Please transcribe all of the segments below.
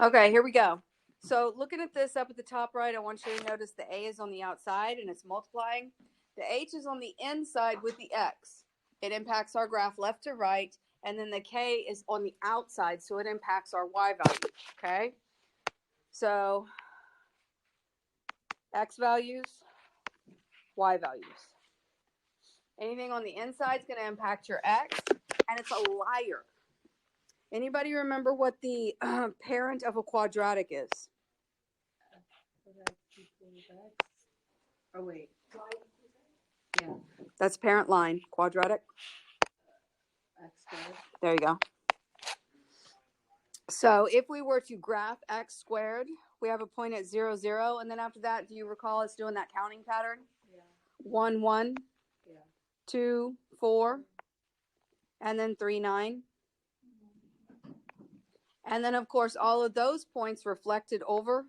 Okay, here we go. So looking at this up at the top right, I want you to notice the A is on the outside and it's multiplying. The H is on the inside with the X. It impacts our graph left to right. And then the K is on the outside, so it impacts our Y value. Okay? So X values, Y values. Anything on the inside is going to impact your X, and it's a liar. Anybody remember what the parent of a quadratic is? Oh, wait. Yeah. That's parent line, quadratic. X squared. There you go. So if we were to graph x squared, we have a point at 0, 0. And then after that, do you recall us doing that counting pattern? Yeah. 1, 1, Yeah. 2, 4, and then 3, 9. And then, of course, all of those points reflected over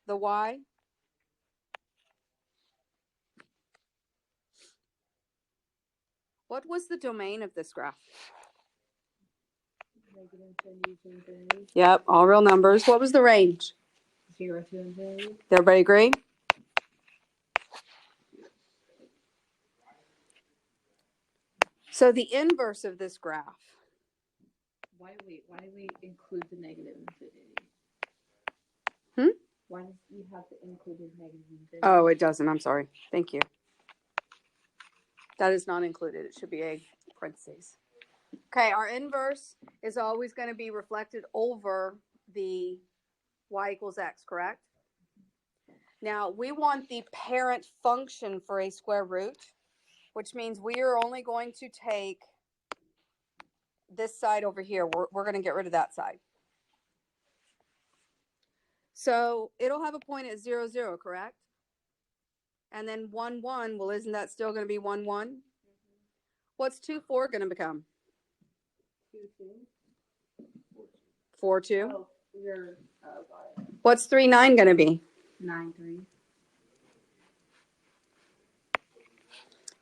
the y. What was the domain of this graph? Negative infinity to infinity. Yep, all real numbers. What was the range? 0 to infinity. Did everybody agree? So the inverse of this graph. Why do we include the negative infinity? Why does you have to include the negative infinity? Oh, it doesn't. I'm sorry. Thank you. That is not included. It should be a parentheses. Okay, our inverse is always going to be reflected over the y equals x, correct? Now, we want the parent function for a square root, which means we are only going to take this side over here. We're going to get rid of that side. So it'll have a point at 0, 0, correct? And then 1, 1, well, isn't that still going to be 1, 1? Mm-hmm. What's 2, 4 going to become? 2, 2. 4, 2. Oh, got it. What's 3, 9 going to be? 9, 3.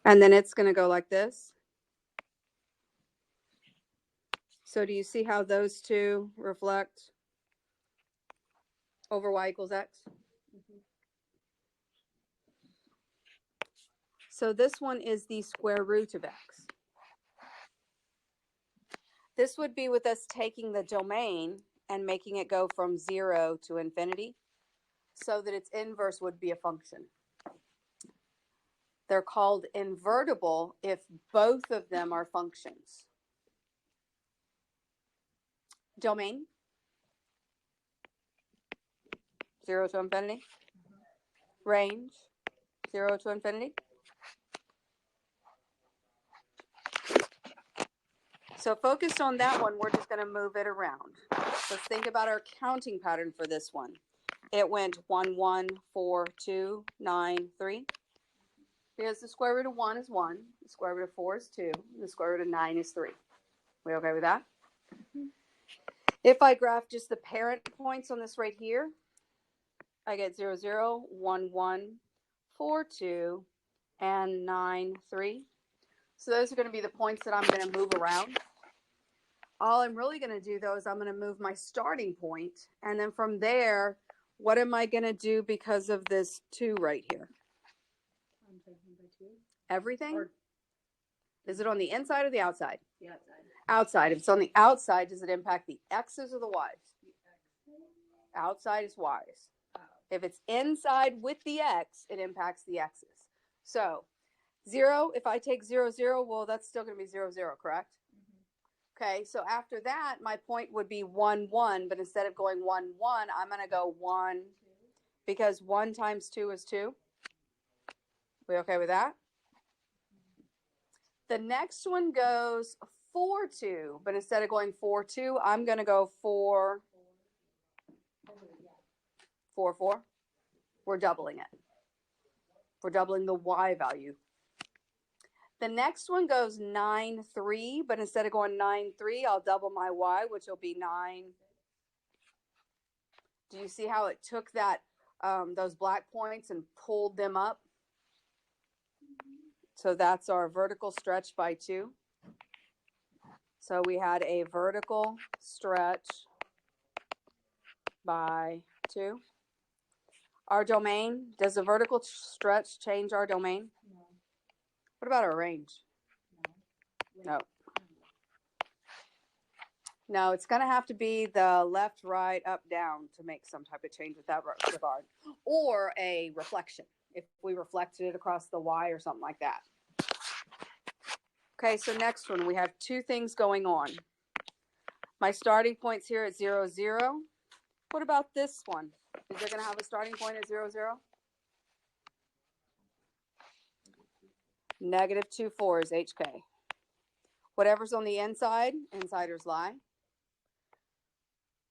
And then it's going to go like this. So do you see how those two reflect over y equals x? Mm-hmm. So this one is the square root of x. This would be with us taking the domain and making it go from 0 to infinity so that its inverse would be a function. They're called invertible if both of them are functions. Domain, 0 to infinity. Range, 0 to infinity. So focused on that one, we're just going to move it around. Let's think about our counting pattern for this one. It went 1, 1, 4, 2, 9, 3. Because the square root of 1 is 1, the square root of 4 is 2, and the square root of 9 is 3. We okay with that? Mm-hmm. If I graph just the parent points on this right here, I get 0, 0, 1, 1, 4, 2, and 9, 3. So those are going to be the points that I'm going to move around. All I'm really going to do, though, is I'm going to move my starting point. And then from there, what am I going to do because of this 2 right here? I'm taking by 2. Everything? Or is it on the inside or the outside? The outside. Outside. If it's on the outside, does it impact the x's or the y's? The outside is y's. Oh. If it's inside with the x, it impacts the x's. So 0, if I take 0, 0, well, that's still going to be 0, 0, correct? Okay, so after that, my point would be 1, 1, but instead of going 1, 1, I'm going to go 1, because 1 times 2 is 2. We okay with that? The next one goes 4, 2, but instead of going 4, 2, I'm going to go 4, 4, 4. We're doubling it. We're doubling the y value. The next one goes 9, 3, but instead of going 9, 3, I'll double my y, which will be 9. Do you see how it took that those black points and pulled them up? So that's our vertical stretch by 2. So we had a vertical stretch by 2. Our domain, does the vertical stretch change our domain? No. What about our range? No. No. No, it's going to have to be the left, right, up, down to make some type of change with that regard. Or a reflection, if we reflected it across the Y or something like that. Okay, so next one, we have 2 things going on. My starting point's here at 0, 0. What about this one? Is it going to have a starting point at 0, 0? Negative 2, 4 is HK. Whatever's on the inside, insiders lie.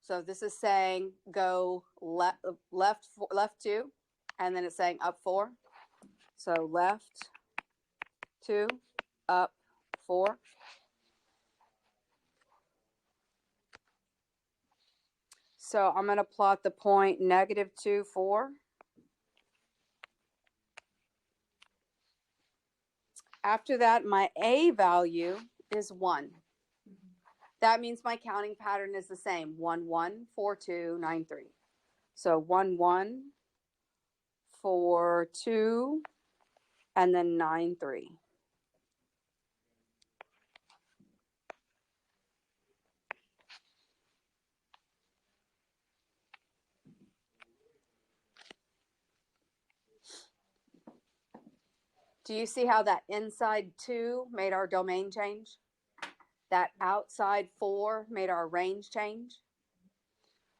So this is saying go left 2, and then it's saying up 4. So left 2, up 4. So I'm going to plot the point negative 2, 4. After that, my A value is 1. That means my counting pattern is the same, 1, 1, 4, 2, 9, 3. So 1, 1, 4, 2, and then 9, 3. Do you see how that inside 2 made our domain change? That outside 4 made our range change?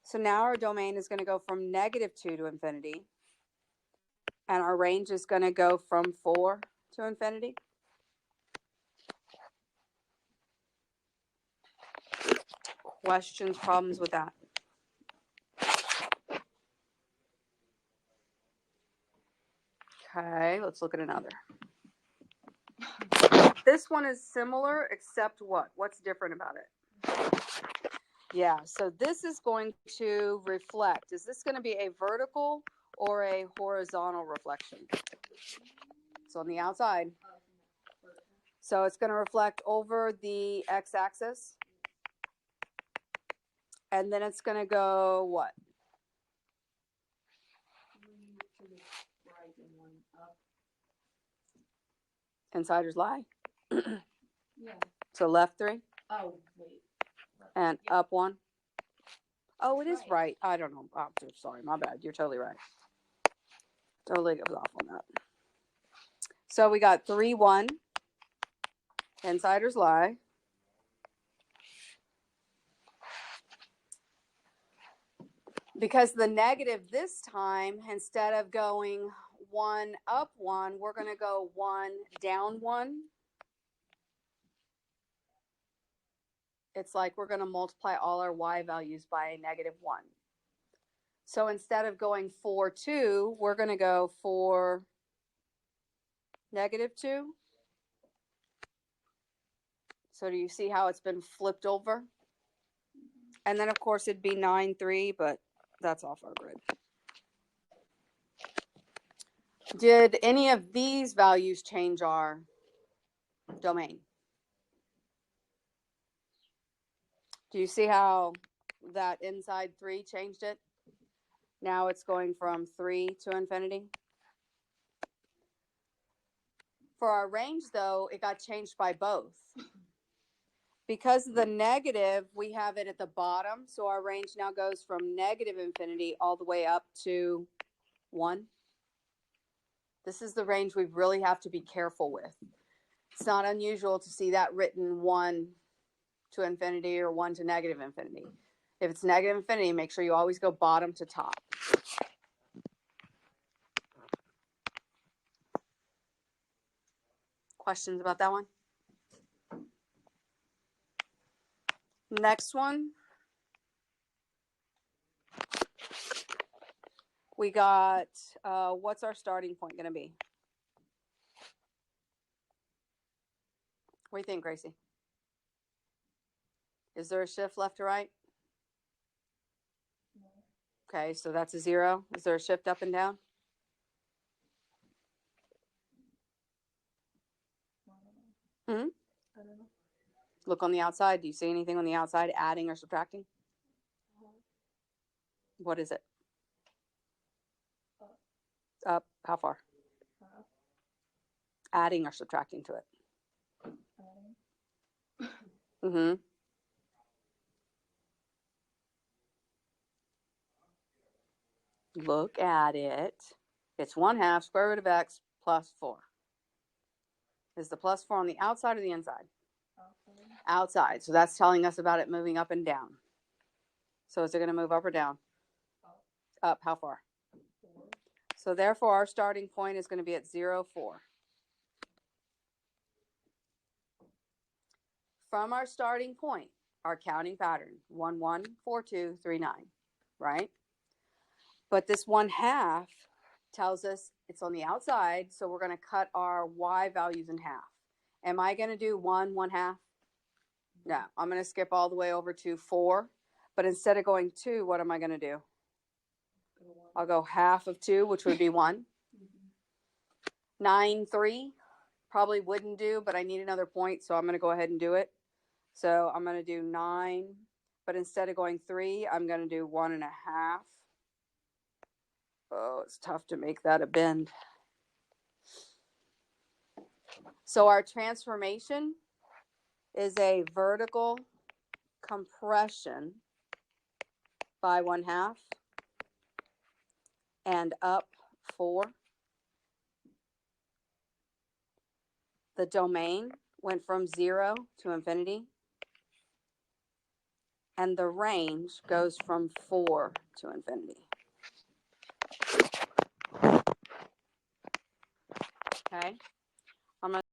So now our domain is going to go from negative 2 to infinity. And our range is going to go from 4 to infinity. Questions, problems with that? Okay, let's look at another. This one is similar, except what? What's different about it? Yeah, so this is going to reflect. Is this going to be a vertical or a horizontal reflection? It's on the outside. So it's going to reflect over the x-axis. And then it's going to go what? 3 to the right and 1 up. Insiders lie. Yeah. So left 3. Oh, wait. And Yep. up 1. Oh, it is Right. right. I don't know. Oh, sorry, my bad. You're totally right. Totally goes off on that. So we got 3, 1. Insiders lie. Because the negative this time, instead of going 1 up 1, we're going to go 1 down 1. It's like we're going to multiply all our y values by a negative 1. So instead of going 4, 2, we're going to go for negative 2. So do you see how it's been flipped over? And then, of course, it'd be 9, 3, but that's off our grid. Did any of these values change our domain? Do you see how that inside 3 changed it? Now it's going from 3 to infinity. For our range, though, it got changed by both. Because of the negative, we have it at the bottom. So our range now goes from negative infinity all the way up to 1. This is the range we really have to be careful with. It's not unusual to see that written 1 to infinity or 1 to negative infinity. If it's negative infinity, make sure you always go bottom to top. Questions about that one? Next one. We got, what's our starting point going to be? What do you think, Gracie? Is there a shift left to right? No. Okay, so that's a 0. Is there a shift up and down? I don't know. Look on the outside. Do you see anything on the outside adding or subtracting? What is it? Up. Up. How far? Half. Adding or subtracting to it? Adding. Mm-hmm. Look at it. It's 1/2 square root of x plus 4. Is the plus 4 on the outside or the inside? Outside. Outside. So that's telling us about it moving up and down. So is it going to move up or down? Up. Up. How far? 4. So therefore, our starting point is going to be at 0, 4. From our starting point, our counting pattern, 1, 1, 4, 2, 3, 9, right? But this 1/2 tells us it's on the outside, so we're going to cut our y values in half. Am I going to do 1, 1/2? No, I'm going to skip all the way over to 4. But instead of going 2, what am I going to do? I'll go half of 2, which would be 1. 9, 3, probably wouldn't do, but I need another point, so I'm going to go ahead and do it. So I'm going to do 9, but instead of going 3, I'm going to do 1 1/2. Oh, it's tough to make that a bend. So our transformation is a vertical compression by 1/2 and up 4. The domain went from 0 to infinity, and the range goes from 4 to infinity. Okay, I'm going to